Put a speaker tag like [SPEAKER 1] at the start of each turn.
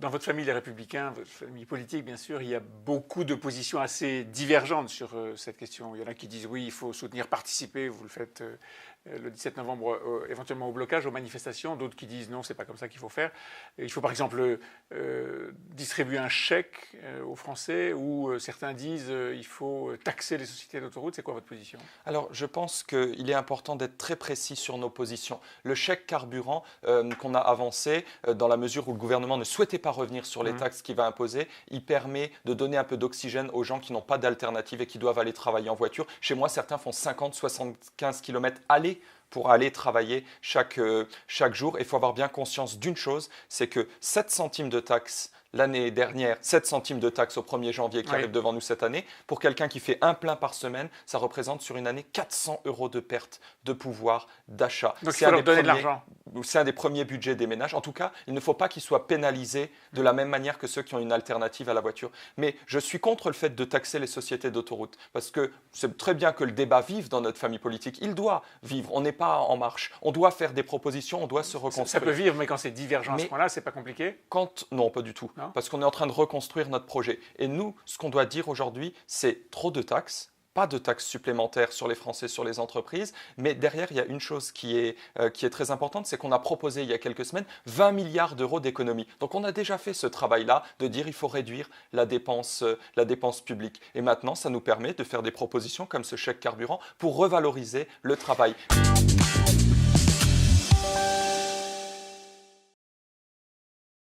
[SPEAKER 1] dans votre famille, les Républicains, votre famille politique, bien sûr, il y a beaucoup de positions assez divergentes sur cette question. Il y en a qui disent oui, il faut soutenir, participer, vous le faites le 17 novembre, éventuellement au blocage, aux manifestations. D'autres qui disent non, c'est pas comme ça qu'il faut faire. Il faut par exemple distribuer un chèque aux Français, ou certains disent il faut taxer les sociétés d'autoroutes. C'est quoi votre position?
[SPEAKER 2] Alors, je pense qu'il est important d'être très précis sur nos positions. Le chèque carburant qu'on a avancé, dans la mesure où le gouvernement ne souhaitait pas revenir sur les taxes qu'il va imposer, il permet de donner un peu d'oxygène aux gens qui n'ont pas d'alternative et qui doivent aller travailler en voiture. Chez moi, certains font 50-75 km aller pour aller travailler chaque jour. Et il faut avoir bien conscience d'une chose, c'est que 7 centimes de taxes l'année dernière, 7 centimes de taxes au 1er janvier qui arrive devant nous cette année, pour quelqu'un qui fait un plein par semaine, ça représente sur une année 400 € de perte de pouvoir d'achat.
[SPEAKER 1] Donc il faut leur donner de l'argent.
[SPEAKER 2] C'est un des premiers budgets des ménages. En tout cas, il ne faut pas qu'ils soient pénalisés de la même manière que ceux qui ont une alternative à la voiture. Mais je suis contre le fait de taxer les sociétés d'autoroutes, parce que c'est très bien que le débat vive dans notre famille politique. Il doit vivre, on n'est pas en marche. On doit faire des propositions, on doit se reconstruire.
[SPEAKER 1] Ça peut vivre, mais quand c'est divergent à ce point-là, c'est pas compliqué?
[SPEAKER 2] Non, pas du tout. Non? Parce qu'on est en train de reconstruire notre projet. Et nous, ce qu'on doit dire aujourd'hui, c'est trop de taxes, pas de taxes supplémentaires sur les Français, sur les entreprises. Mais derrière, il y a une chose qui est très importante, c'est qu'on a proposé il y a quelques semaines 20 milliards d'euros d'économies. Donc on a déjà fait ce travail-là de dire il faut réduire la dépense publique. Et maintenant, ça nous permet de faire des propositions comme ce chèque carburant pour revaloriser le travail.